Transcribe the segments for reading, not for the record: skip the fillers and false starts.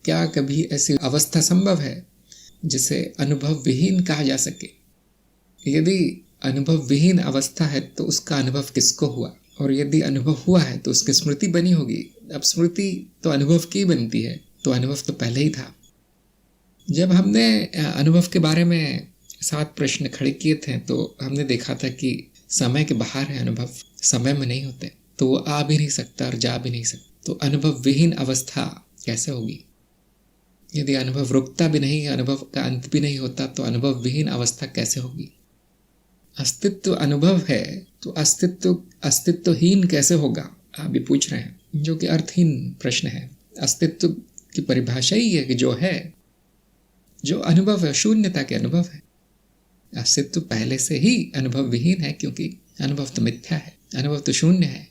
क्या कभी ऐसी अवस्था संभव है जिसे अनुभव विहीन कहा जा सके? यदि अनुभव विहीन अवस्था है तो उसका अनुभव किसको हुआ, और यदि अनुभव हुआ है तो उसकी स्मृति बनी होगी। अब स्मृति तो अनुभव की बनती है, तो अनुभव तो पहले ही था। जब हमने अनुभव के बारे में 7 प्रश्न खड़े किए थे तो हमने देखा था कि समय के बाहर है अनुभव, समय में नहीं होते, तो वो आ भी नहीं सकता और जा भी नहीं सकता। तो अनुभव विहीन अवस्था कैसे होगी? यदि अनुभव रुकता भी नहीं, अनुभव का अंत भी नहीं होता, तो अनुभव विहीन अवस्था कैसे होगी? अस्तित्व अनुभव है तो अस्तित्वहीन कैसे होगा, आप भी पूछ रहे हैं, जो कि अर्थहीन प्रश्न है। अस्तित्व की परिभाषा ही है कि जो है, जो अनुभव है, शून्यता के अनुभव है। अस्तित्व पहले से ही अनुभव विहीन है, क्योंकि अनुभव तो मिथ्या है, अनुभव तो शून्य है।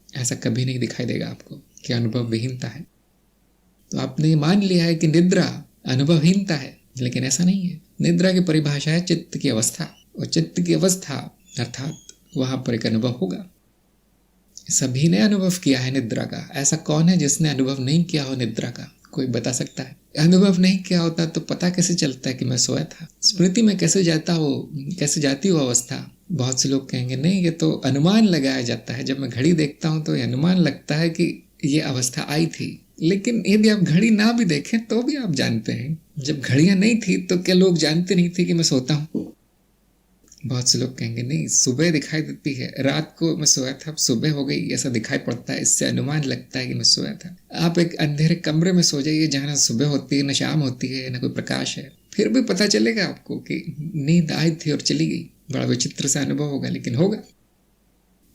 ऐसा कभी नहीं दिखाई देगा आपको कि अनुभव विहीनता है। तो आपने मान लिया है कि निद्रा अनुभवहीनता है, लेकिन ऐसा नहीं है। निद्रा की परिभाषा है चित्त की अवस्था, और चित्त की अवस्था अर्थात वहां पर एक अनुभव होगा। सभी ने अनुभव किया है निद्रा का। ऐसा कौन है जिसने अनुभव नहीं किया हो निद्रा का? कोई बता सकता है? अनुभव नहीं किया होता तो पता कैसे चलता है कि मैं सोया था? स्मृति में कैसे जाती हो अवस्था? बहुत से लोग कहेंगे नहीं, ये तो अनुमान लगाया जाता है। जब मैं घड़ी देखता हूं तो ये अनुमान लगता है कि ये अवस्था आई थी। लेकिन यदि आप घड़ी ना भी देखें तो भी आप जानते हैं। जब घड़ियां नहीं थी तो क्या लोग जानते नहीं थे कि मैं सोता हूं? बहुत से लोग कहेंगे नहीं, सुबह दिखाई देती है, रात को मैं सोया था, अब सुबह हो गई, ऐसा दिखाई पड़ता है, इससे अनुमान लगता है कि मैं सोया था। आप एक अंधेरे कमरे में सो जाइए जहाँ न सुबह होती है, न शाम होती है, न कोई प्रकाश है, फिर भी पता चलेगा आपको कि नींद आई थी और चली गई। बड़ा विचित्र सा अनुभव होगा, लेकिन होगा।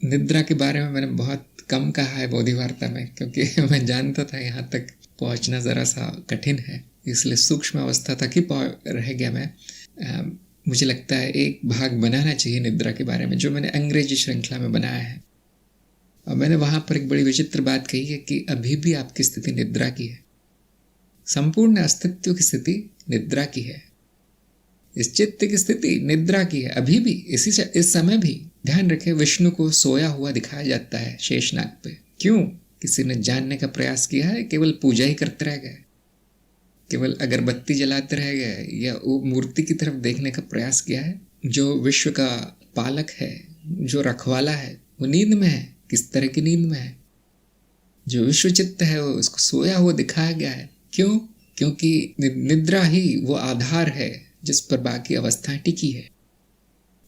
निद्रा के बारे में मैंने बहुत कम कहा है बोधि वार्ता में, क्योंकि मैं जानता था यहाँ तक पहुँचना ज़रा सा कठिन है, इसलिए सूक्ष्म अवस्था तक ही रह गया मैं। मुझे लगता है एक भाग बनाना चाहिए निद्रा के बारे में, जो मैंने अंग्रेजी श्रृंखला में बनाया है। और मैंने वहाँ पर एक बड़ी विचित्र बात कही है कि अभी भी आपकी स्थिति निद्रा की है। संपूर्ण अस्तित्व की स्थिति निद्रा की है। इस चित्त की स्थिति निद्रा की है अभी भी। इस समय भी ध्यान रखें, विष्णु को सोया हुआ दिखाया जाता है शेषनाग पे। क्यों? किसी ने जानने का प्रयास किया है? केवल पूजा ही करते रह गए, केवल अगरबत्ती जलाते रह गए, या वो मूर्ति की तरफ देखने का प्रयास किया है? जो विश्व का पालक है, जो रखवाला है, वो नींद में है। किस तरह की नींद में है? जो विश्व चित्त है वो उसको सोया हुआ दिखाया गया है। क्यों? क्योंकि निद्रा ही वो आधार है जिस पर बाकी अवस्थाएं टिकी है।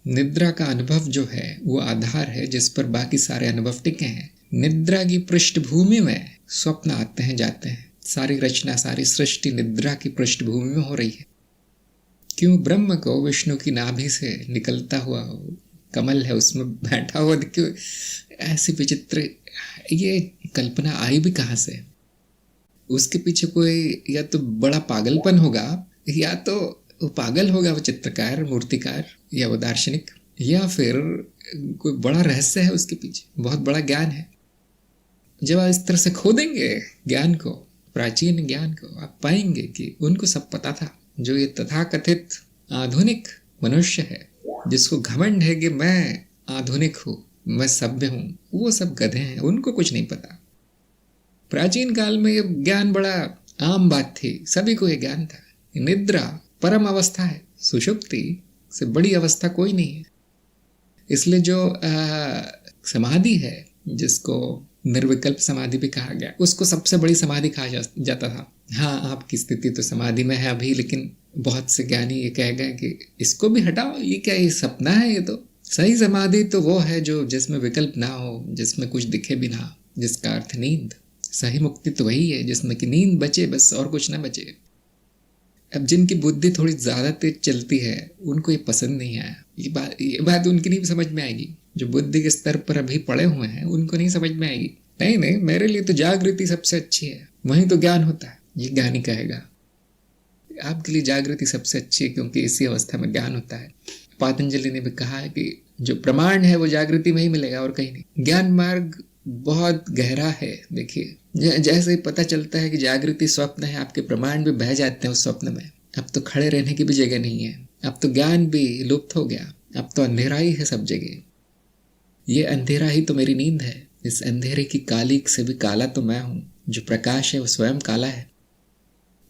निद्रा का अनुभव जो है वो आधार है जिस पर बाकी सारे अनुभव टिके हैं। निद्रा की पृष्ठभूमि में स्वप्न आते हैं जाते हैं। सारी रचना, सारी सृष्टि निद्रा की पृष्ठभूमि में हो रही है। क्यों? ब्रह्म को विष्णु की नाभि से निकलता हुआ कमल है, उसमें बैठा हुआ क्यों? ऐसी विचित्र ये कल्पना आई भी कहाँ से? उसके पीछे कोई या तो बड़ा पागलपन होगा, या तो वो पागल होगा, वो चित्रकार, मूर्तिकार, या वो दार्शनिक, या फिर कोई बड़ा रहस्य है उसके पीछे, बहुत बड़ा ज्ञान है। जब आप इस तरह से खोदेंगे ज्ञान को, प्राचीन ज्ञान को, आप पाएंगे कि उनको सब पता था। जो ये तथाकथित आधुनिक मनुष्य है, जिसको घमंड है कि मैं आधुनिक हूँ, मैं सभ्य हूँ, वो सब गधे हैं, उनको कुछ नहीं पता। प्राचीन काल में ये ज्ञान बड़ा आम बात थी, सभी को ये ज्ञान था। निद्रा परम अवस्था है, सुषुप्ति से बड़ी अवस्था कोई नहीं है। इसलिए जो समाधि है, जिसको निर्विकल्प समाधि भी कहा गया, उसको सबसे बड़ी समाधि कहा जाता था। हाँ, आपकी स्थिति तो समाधि में है अभी, लेकिन बहुत से ज्ञानी ये कह गए कि इसको भी हटाओ, ये क्या, ये सपना है? ये तो सही समाधि तो वो है जो जिसमें विकल्प ना हो, जिसमें कुछ दिखे भी ना, जिसका अर्थ नींद। सही मुक्ति तो वही है जिसमें कि नींद बचे, बस और कुछ ना बचे। अब जिनकी बुद्धि थोड़ी ज़्यादा तेज चलती है, उनको ये पसंद नहीं आया। ये बात उनकी नहीं समझ में आएगी। जो बुद्धि के स्तर पर अभी पड़े हुए हैं, उनको नहीं समझ में आएगी। नहीं, मेरे लिए तो जागृति सबसे अच्छी है, वहीं तो ज्ञान होता है, ये ज्ञानी कहेगा। आपके लिए जागृति सबसे अच्छी है क्योंकि इसी अवस्था में ज्ञान होता है। पतंजलि ने भी कहा है कि जो प्रमाण है वो जागृति में ही मिलेगा और कहीं नहीं। ज्ञान मार्ग बहुत गहरा है। देखिए, जैसे ही पता चलता है कि जागृति स्वप्न है, आपके प्रमाण भी बह जाते हैं उस स्वप्न में। अब तो खड़े रहने की भी जगह नहीं है, अब तो ज्ञान भी लुप्त हो गया, अब तो अंधेरा ही है सब जगह। ये अंधेरा ही तो मेरी नींद है। इस अंधेरे की कालीक से भी काला तो मैं हूँ। जो प्रकाश है वो स्वयं काला है।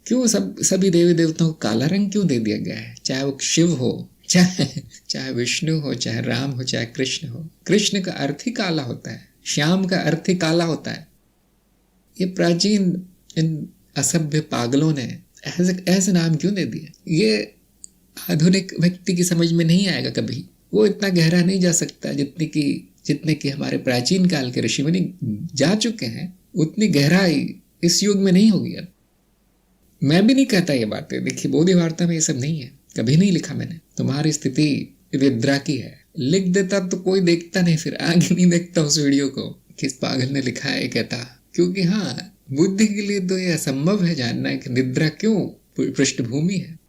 क्यों सभी देवी देवताओं को काला रंग क्यों दे दिया गया है? चाहे वो शिव हो, चाहे विष्णु हो, चाहे राम हो, चाहे कृष्ण हो। कृष्ण का अर्थ ही काला होता है, श्याम का अर्थ ही काला होता है। ये प्राचीन इन असभ्य पागलों ने ऐसे नाम क्यों दे दिए? ये आधुनिक व्यक्ति की समझ में नहीं आएगा कभी। वो इतना गहरा नहीं जा सकता जितने कि हमारे प्राचीन काल के ऋषि मुनि जा चुके हैं, उतनी गहराई इस युग में नहीं होगी। अब मैं भी नहीं कहता ये बातें, देखिए बोधि वार्ता में ये सब नहीं है, कभी नहीं लिखा मैंने। तुम्हारी स्थिति निद्रा की है, लिख देता तो कोई देखता नहीं, फिर आगे नहीं देखता उस वीडियो को किस पागल ने लिखा है कहता। क्योंकि हाँ, बुद्धि के लिए तो ये असंभव है जानना कि निद्रा क्यों पृष्ठभूमि है।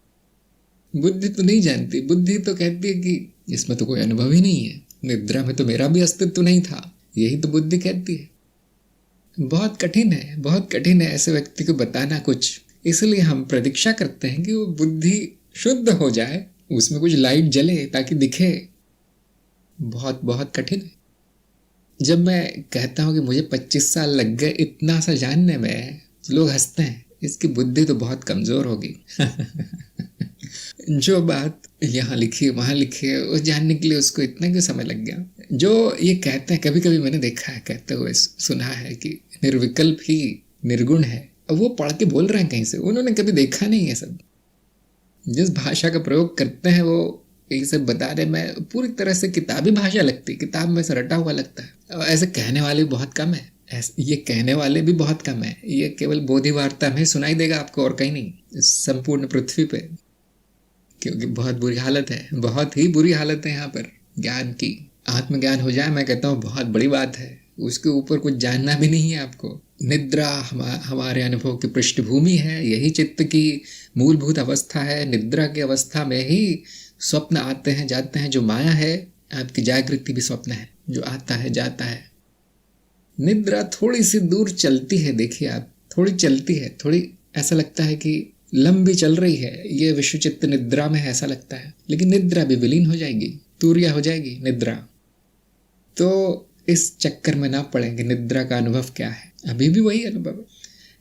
बुद्धि तो नहीं जानती, बुद्धि तो कहती है कि इसमें तो कोई अनुभव ही नहीं है, निद्रा में तो मेरा भी अस्तित्व नहीं था, यही तो बुद्धि कहती है। बहुत कठिन है, बहुत कठिन है ऐसे व्यक्ति को बताना कुछ। इसलिए हम प्रतीक्षा करते हैं कि वो बुद्धि शुद्ध हो जाए, उसमें कुछ लाइट जले ताकि दिखे। बहुत बहुत कठिन है। जब मैं कहता हूँ कि मुझे 25 साल लग गए इतना सा जानने में, लोग हंसते हैं, इसकी बुद्धि तो बहुत कमजोर होगी। जो बात यहाँ लिखी वहां लिखी है, वो जानने के लिए उसको इतना क्यों समय लग गया? जो ये कहते हैं, कभी कभी मैंने देखा है, कहते हुए सुना है कि निर्विकल्प ही निर्गुण है, अब वो पढ़ के बोल रहे हैं कहीं से, उन्होंने कभी देखा नहीं है। सब जिस भाषा का प्रयोग करते हैं वो ये सब बता रहे, मैं पूरी तरह से किताबी भाषा लगती, किताब में से रटा हुआ लगता है। ऐसे कहने वाले बहुत कम है, ये कहने वाले भी बहुत कम है। ये केवल बोधि वार्ता में सुनाई देगा आपको और कहीं नहीं, संपूर्ण पृथ्वी पे, क्योंकि बहुत बुरी हालत है, बहुत ही बुरी हालत है यहाँ पर ज्ञान की। आत्मज्ञान हो जाए, मैं कहता हूँ बहुत बड़ी बात है, उसके ऊपर कुछ जानना भी नहीं है आपको। निद्रा हमारे अनुभव की पृष्ठभूमि है, यही चित्त की मूलभूत अवस्था है। निद्रा की अवस्था में ही स्वप्न आते हैं जाते हैं, जो माया है। आपकी जागृति भी स्वप्न है, जो आता है जाता है। निद्रा थोड़ी सी दूर चलती है, देखिए आप, थोड़ी चलती है, थोड़ी ऐसा लगता है कि लंबी चल रही है, ये विश्वचित्त निद्रा में है ऐसा लगता है, लेकिन निद्रा भी विलीन हो जाएगी, तूर्या हो जाएगी निद्रा। तो इस चक्कर में ना पड़ेंगे निद्रा का अनुभव क्या है, अभी भी वही अनुभव।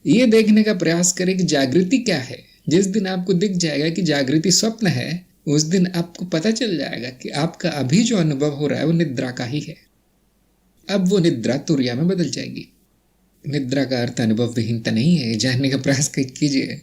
ये देखने का प्रयास करें कि जागृति क्या है। जिस दिन आपको दिख जाएगा कि जागृति स्वप्न है, उस दिन आपको पता चल जाएगा कि आपका अभी जो अनुभव हो रहा है वो निद्रा का ही है। अब वो निद्रा तुर्या में बदल जाएगी। निद्रा का अर्थ अनुभव विहीनता नहीं है, जानने का प्रयास कीजिए।